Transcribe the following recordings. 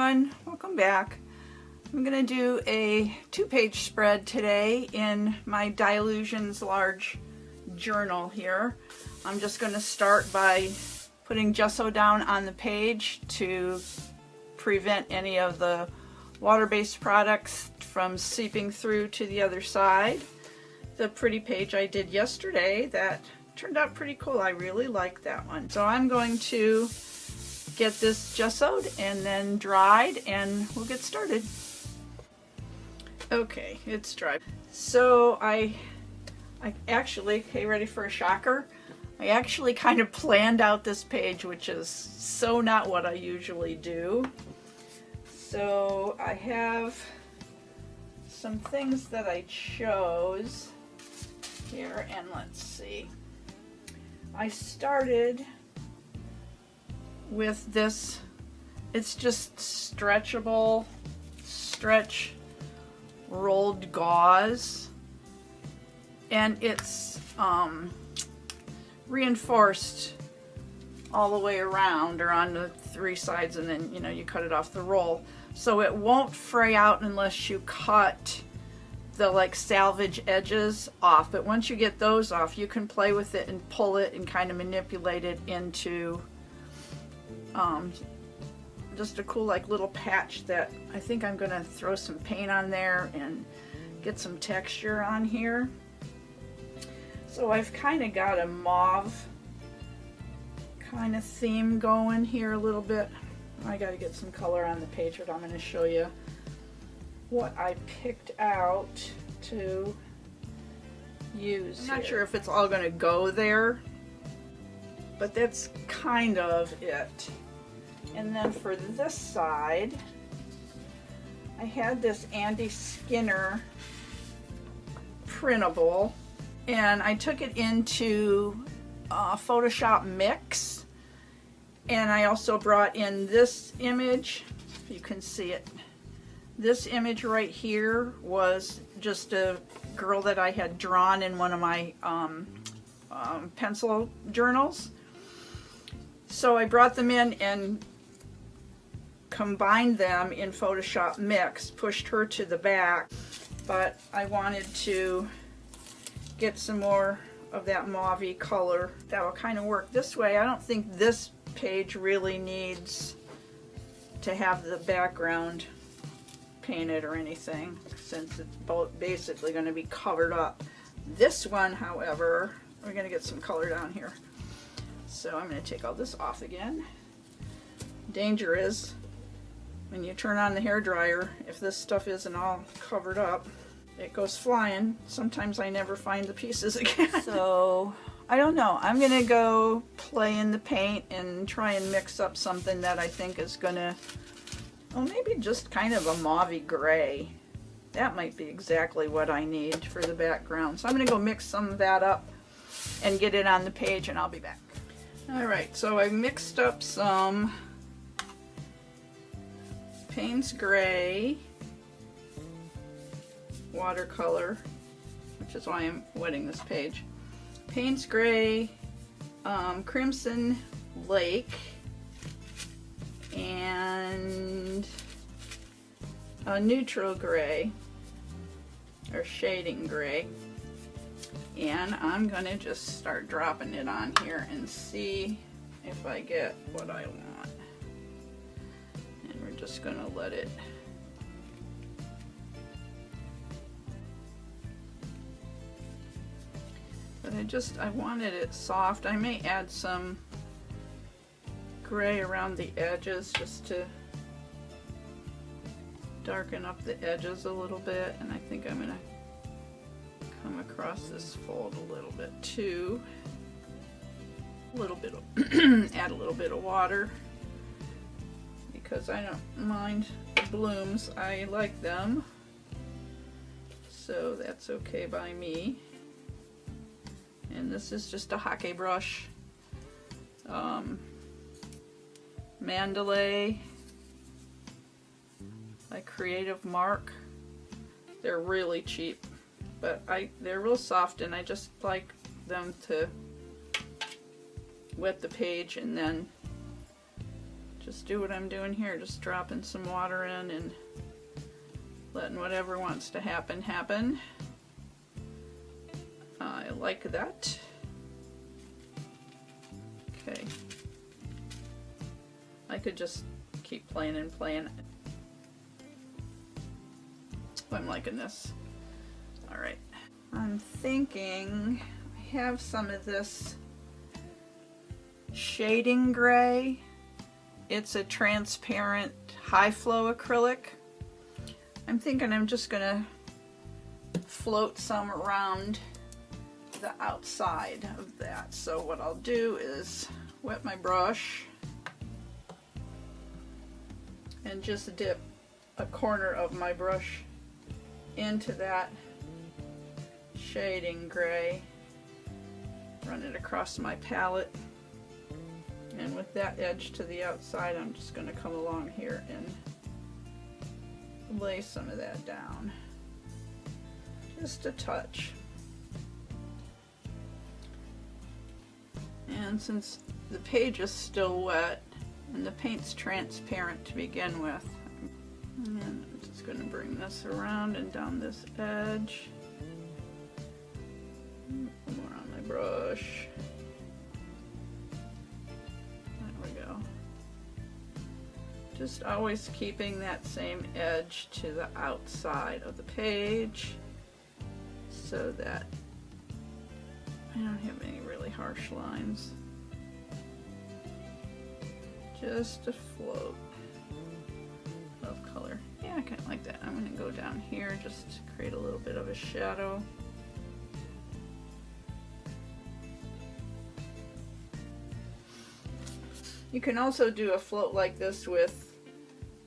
everyone, welcome back. I'm going to do a 2-page spread today in my Dylusions large journal here. I'm just going to start by putting gesso down on the page to prevent any of the water-based products from seeping through to the other side. The pretty page I did yesterday, that turned out pretty cool. I really like that one. So I'm going to get this gessoed and then dried and we'll get started. Okay, it's dry. So I actually, okay, ready for a shocker? I actually kind of planned out this page, which is so not what I usually do. So I have some things that I chose here, and let's see. I started with this, it's just stretchable, stretch rolled gauze, and it's reinforced all the way around or on the 3 sides, and then you cut it off the roll, so it won't fray out unless you cut the like salvage edges off. But once you get those off, you can play with it and pull it and kind of manipulate it into just a cool like little patch that I think I'm gonna throw some paint on there and get some texture on here. So I've kind of got a mauve kind of theme going here a little bit. I got to get some color on the page, but I'm going to show you what I picked out to use. I'm not sure if it's all going to go there, but that's kind of it. And then for this side, I had this Andy Skinner printable, and I took it into Photoshop Mix, and I also brought in this image, if you can see it. This image right here was just a girl that I had drawn in one of my pencil journals. So I brought them in and combined them in Photoshop Mix, pushed her to the back, but I wanted to get some more of that mauve-y color. That will kind of work this way. I don't think this page really needs to have the background painted or anything, since it's both basically going to be covered up. This one, however, we're going to get some color down here. So I'm going to take all this off again. Danger is when you turn on the hairdryer, if this stuff isn't all covered up, it goes flying. Sometimes I never find the pieces again. So I don't know. I'm gonna go play in the paint and try and mix up something that I think is gonna, well, maybe just kind of a mauve-y gray. That might be exactly what I need for the background. So I'm gonna go mix some of that up and get it on the page, and I'll be back. All right, so I mixed up some Payne's Gray watercolor, which is why I'm wetting this page. Payne's Gray, Crimson Lake, and a neutral gray, or shading gray. And I'm gonna just start dropping it on here and see if I get what I want. And we're just gonna let it I wanted it soft. I may add some gray around the edges just to darken up the edges a little bit, and I think I'm gonna come across this fold a little bit too. A little bit of add a little bit of water because I don't mind the blooms. I like them, so that's okay by me. And this is just a Hake brush Mandalay by Creative Mark. They're really cheap, but they're real soft, and I just like them to wet the page and then just do what I'm doing here, just dropping some water in and letting whatever wants to happen happen. I like that. Okay. I could just keep playing and playing. I'm liking this. Alright. I'm thinking I have some of this shading gray. It's a transparent high flow acrylic. I'm thinking I'm just gonna float some around the outside of that. So what I'll do is wet my brush and just dip a corner of my brush into that shading gray, run it across my palette, and with that edge to the outside I'm just going to come along here and lay some of that down, just a touch. And since the page is still wet and the paint's transparent to begin with, and I'm just going to bring this around and down this edge, more on my brush. There we go. Just always keeping that same edge to the outside of the page so that I don't have any really harsh lines. Just a float of color. Yeah, I kind of like that. I'm going to go down here just to create a little bit of a shadow. You can also do a float like this with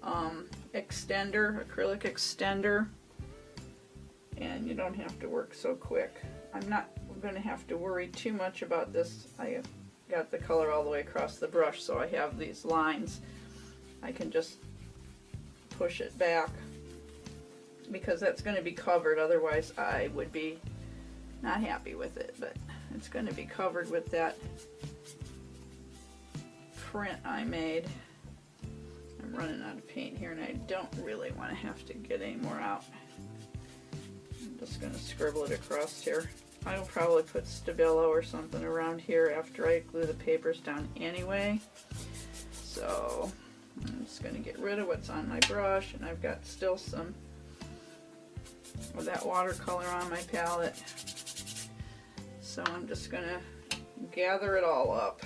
acrylic extender, and you don't have to work so quick. I'm not going to have to worry too much about this. I got the color all the way across the brush, so I have these lines. I can just push it back because that's going to be covered, otherwise I would be not happy with it, but it's going to be covered with that print I made. I'm running out of paint here and I don't really want to have to get any more out. I'm just going to scribble it across here. I'll probably put Stabilo or something around here after I glue the papers down anyway. So I'm just going to get rid of what's on my brush, and I've got still some of that watercolor on my palette. So I'm just going to gather it all up.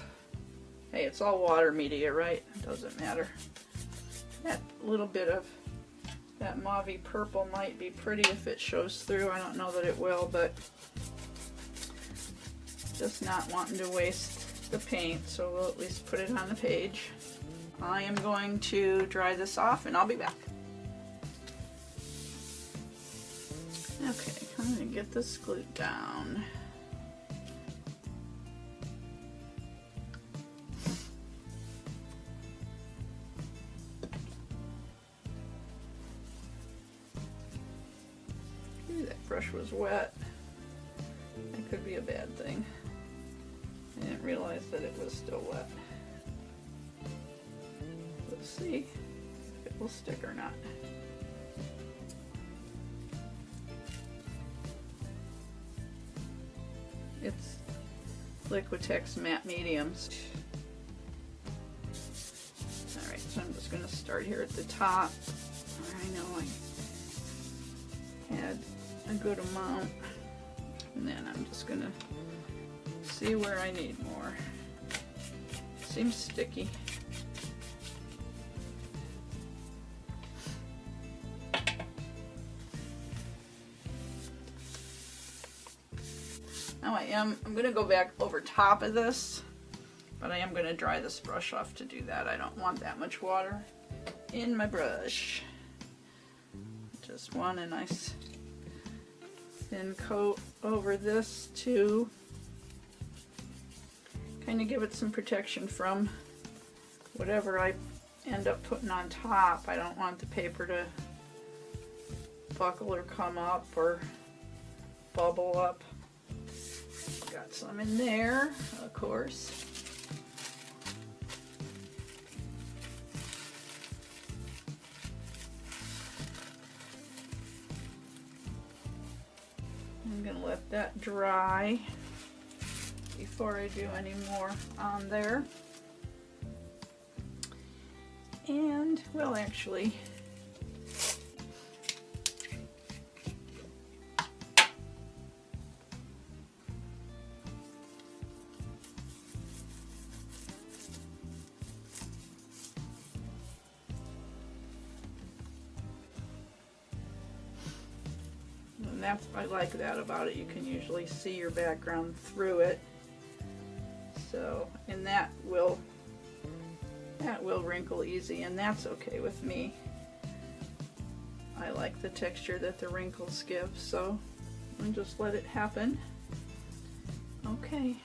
Hey, it's all water media, right? It doesn't matter. That little bit of that mauvey purple might be pretty if it shows through. I don't know that it will, but just not wanting to waste the paint, so we'll at least put it on the page. I am going to dry this off and I'll be back. Okay, I'm going to get this glued down. Ooh, that brush was wet. That could be a bad thing. I didn't realize that it was still wet. Let's see if it will stick or not. It's Liquitex matte mediums. Alright, so I'm just going to start here at the top. I know I had a good amount. And then I'm just going to see where I need more. Seems sticky. Now I'm going to go back over top of this, but I am going to dry this brush off to do that. I don't want that much water in my brush. Just want a nice thin coat over this to kind of give it some protection from whatever I end up putting on top. I don't want the paper to buckle or come up or bubble up. Got some in there, of course. I'm going to let that dry before I do any more on there. And, well, actually, and that's, I like that about it. You can usually see your background through it. So, and that will wrinkle easy, and that's okay with me. I like the texture that the wrinkles give, so I'll just let it happen. Okay.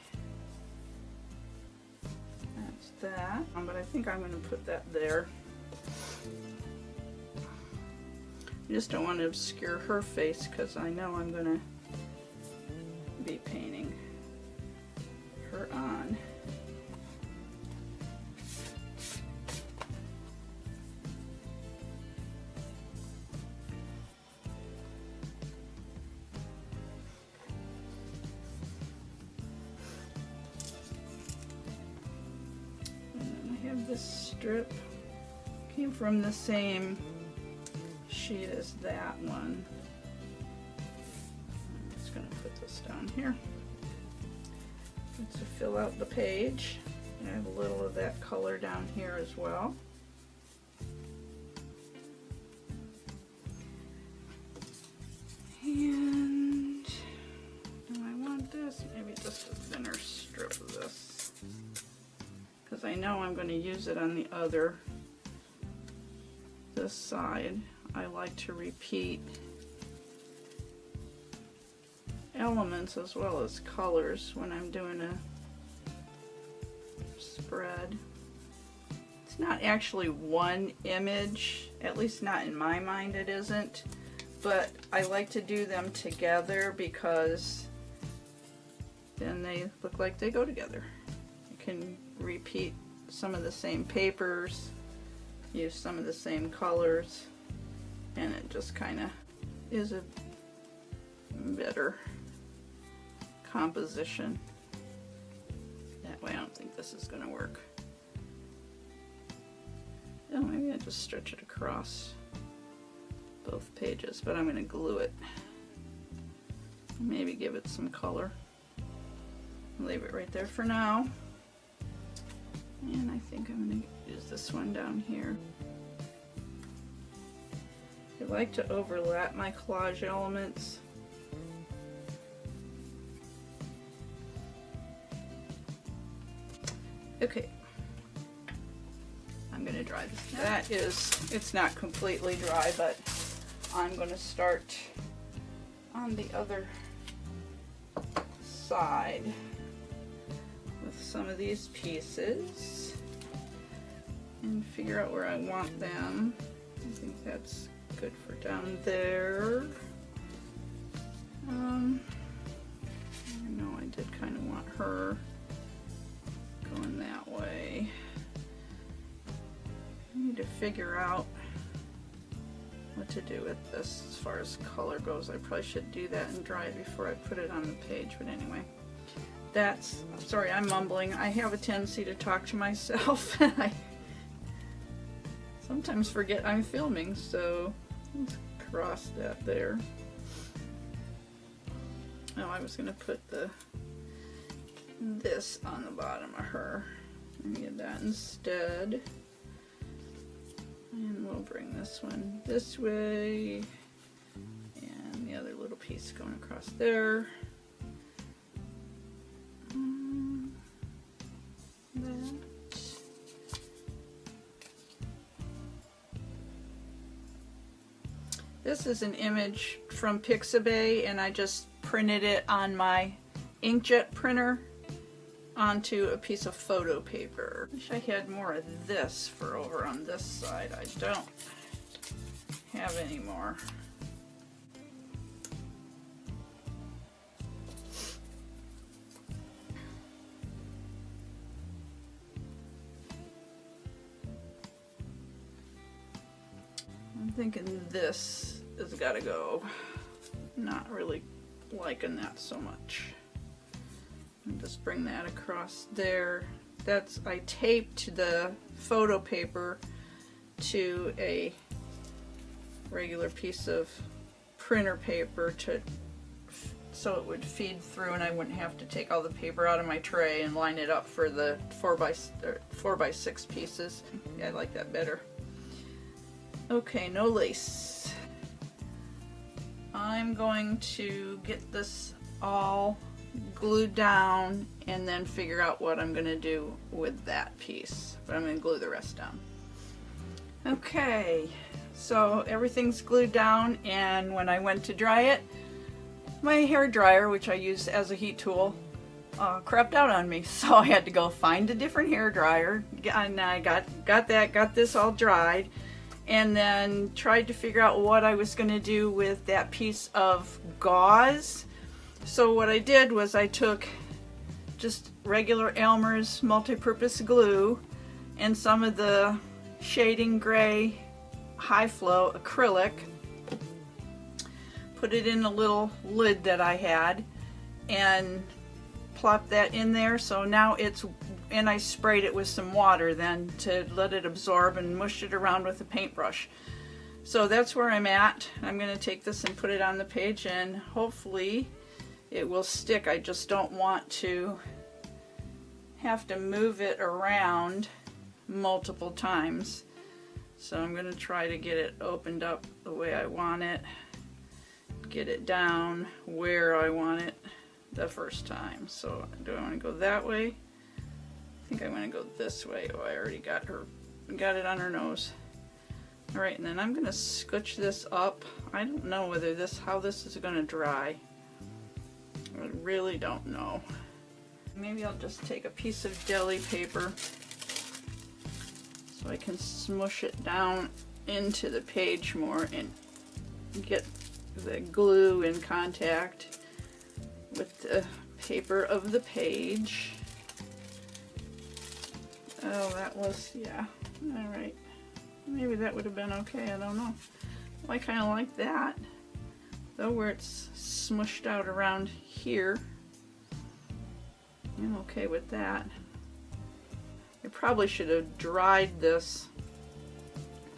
That's that. But I think I'm going to put that there. I just don't want to obscure her face because I know I'm going to be painting her on. This strip came from the same sheet as that one. I'm just going to put this down here to fill out the page. I have a little of that color down here as well. And do I want this? Maybe just a thinner strip of this, because I know I'm going to use it on this side. I like to repeat elements as well as colors when I'm doing a spread. It's not actually one image, at least not in my mind it isn't, but I like to do them together because then they look like they go together. You can repeat some of the same papers, use some of the same colors, and it just kind of is a better composition. That way I don't think this is going to work. Oh, maybe I just stretch it across both pages, but I'm going to glue it. Maybe give it some color. Leave it right there for now. And I think I'm going to use this one down here. I like to overlap my collage elements. Okay. I'm going to dry this. It's not completely dry, but I'm going to start on the other side with some of these pieces and figure out where I want them. I think that's good for down there. I know I did kind of want her going that way. I need to figure out what to do with this as far as color goes. I probably should do that and dry before I put it on the page, but anyway. That's, sorry, I'm mumbling. I have a tendency to talk to myself and I sometimes forget I'm filming, so let's cross that there. Oh, I was going to put this on the bottom of her. Let me get that instead. And we'll bring this one this way and the other little piece going across there. This is an image from Pixabay, and I just printed it on my inkjet printer onto a piece of photo paper. Wish I had more of this for over on this side. I don't have any more. I'm thinking this has got to go. Not really liking that so much. And just bring that across there. That's, I taped the photo paper to a regular piece of printer paper so it would feed through and I wouldn't have to take all the paper out of my tray and line it up for the 4x6 pieces. Yeah, I like that better. Okay, no lace. I'm going to get this all glued down and then figure out what I'm going to do with that piece. But I'm going to glue the rest down. Okay, so everything's glued down, and when I went to dry it, my hair dryer, which I use as a heat tool, crapped out on me. So I had to go find a different hair dryer, and I got this all dried, and then tried to figure out what I was going to do with that piece of gauze. So what I did was I took just regular Elmer's multi-purpose glue and some of the shading gray high flow acrylic, put it in a little lid that I had, and plopped that in there. So now it's, and I sprayed it with some water then to let it absorb and mushed it around with a paintbrush. So that's where I'm at. I'm going to take this and put it on the page, and hopefully it will stick. I just don't want to have to move it around multiple times. So I'm going to try to get it opened up the way I want it, get it down where I want it the first time. So do I want to go that way? I think I want to go this way. Oh, I already got it on her nose. Alright, and then I'm going to scooch this up. I don't know whether how this is going to dry. I really don't know. Maybe I'll just take a piece of deli paper so I can smush it down into the page more and get the glue in contact with the paper of the page. Oh, that was, yeah, alright. Maybe that would have been okay, I don't know. Well, I kind of like that, though, where it's smushed out around here. I'm okay with that. I probably should have dried this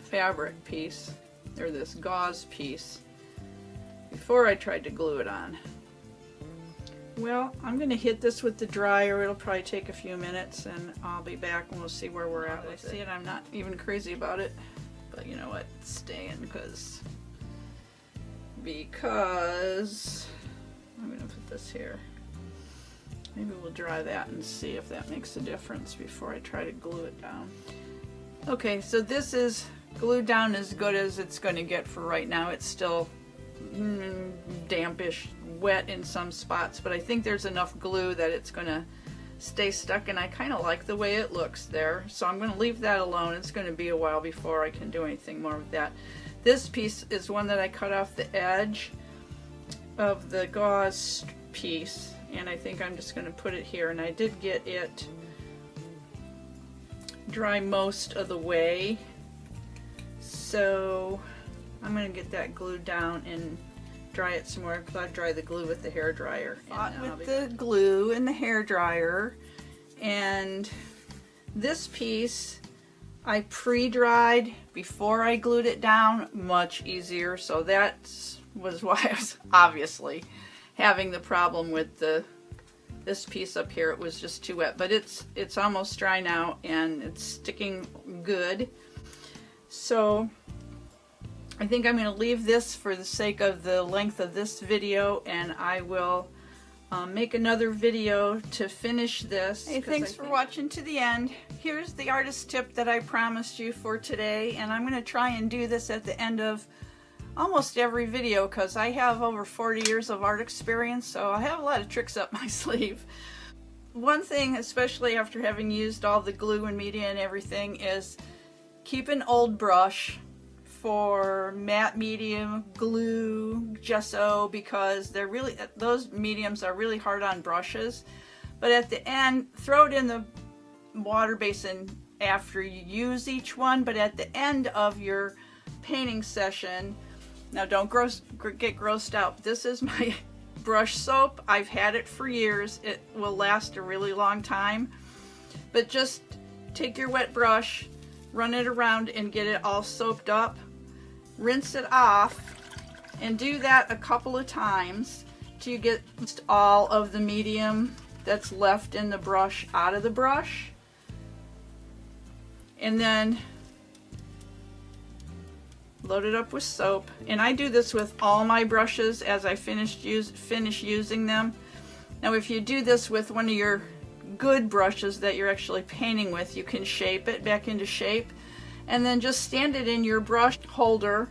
fabric piece, or this gauze piece, before I tried to glue it on. Well, I'm going to hit this with the dryer. It'll probably take a few minutes, and I'll be back and we'll see where we're at with it. See it, I'm not even crazy about it, but you know what, it's staying because I'm going to put this here. Maybe we'll dry that and see if that makes a difference before I try to glue it down. Okay, so this is glued down as good as it's going to get for right now. It's still dampish, wet in some spots, but I think there's enough glue that it's going to stay stuck, and I kind of like the way it looks there. So I'm going to leave that alone. It's going to be a while before I can do anything more with that. This piece is one that I cut off the edge of the gauze piece, and I think I'm just going to put it here, and I did get it dry most of the way, so I'm going to get that glued down and dry it some more, because I dry the glue with the hair dryer. With the glue and the hair dryer, and this piece I pre-dried before I glued it down, much easier. So that was why I was obviously having the problem with this piece up here. It was just too wet, but it's almost dry now and it's sticking good. So I think I'm going to leave this for the sake of the length of this video, and I will make another video to finish this. Hey, thanks for watching to the end. Here's the artist tip that I promised you for today, and I'm going to try and do this at the end of almost every video because I have over 40 years of art experience, so I have a lot of tricks up my sleeve. One thing, especially after having used all the glue and media and everything, is keep an old brush for matte medium, glue, gesso, because they're really, those mediums are really hard on brushes. But at the end, throw it in the water basin after you use each one, but at the end of your painting session, now don't get grossed out. This is my brush soap. I've had it for years. It will last a really long time. But just take your wet brush, run it around and get it all soaped up. Rinse it off and do that a couple of times till you get all of the medium that's left in the brush out of the brush. And then load it up with soap. And I do this with all my brushes as I finish using them. Now if you do this with one of your good brushes that you're actually painting with, you can shape it back into shape and then just stand it in your brush holder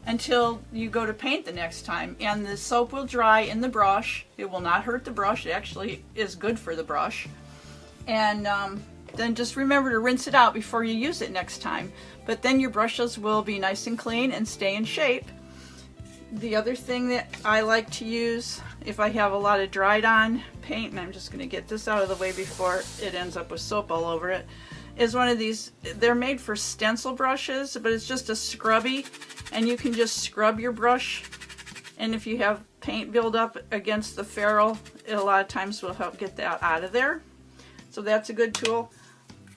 until you go to paint the next time. And the soap will dry in the brush. It will not hurt the brush. It actually is good for the brush. And then just remember to rinse it out before you use it next time. But then your brushes will be nice and clean and stay in shape. The other thing that I like to use if I have a lot of dried on paint, and I'm just going to get this out of the way before it ends up with soap all over it, is one of these. They're made for stencil brushes, but it's just a scrubby, and you can just scrub your brush, and if you have paint build up against the ferrule, it a lot of times will help get that out of there. So that's a good tool.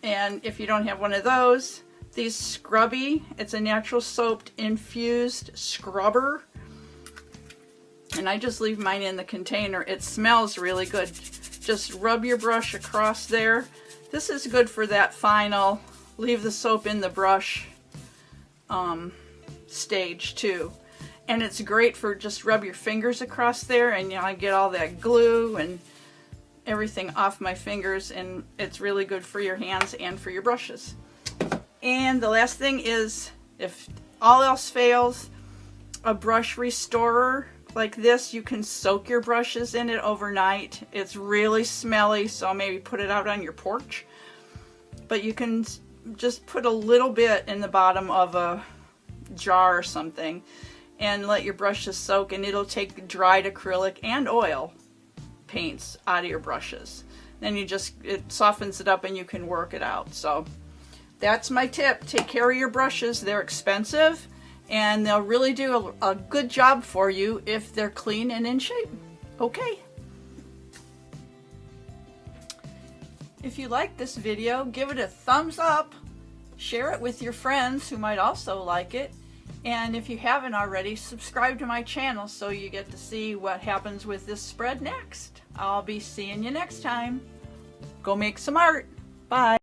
And if you don't have one of those, these Scrubby, it's a natural soaped infused scrubber, and I just leave mine in the container. It smells really good. Just rub your brush across there. This is good for that final leave the soap in the brush stage too. And it's great for just rub your fingers across there, and you know, I get all that glue and everything off my fingers, and it's really good for your hands and for your brushes. And the last thing is, if all else fails, a brush restorer like this. You can soak your brushes in it overnight. It's really smelly, so maybe put it out on your porch. But you can just put a little bit in the bottom of a jar or something and let your brushes soak, and it'll take dried acrylic and oil paints out of your brushes. Then it softens it up and you can work it out. So that's my tip. Take care of your brushes. They're expensive, and they'll really do a good job for you if they're clean and in shape. Okay. If you like this video, give it a thumbs up, share it with your friends who might also like it, and if you haven't already, subscribe to my channel so you get to see what happens with this spread next. I'll be seeing you next time. Go make some art. Bye.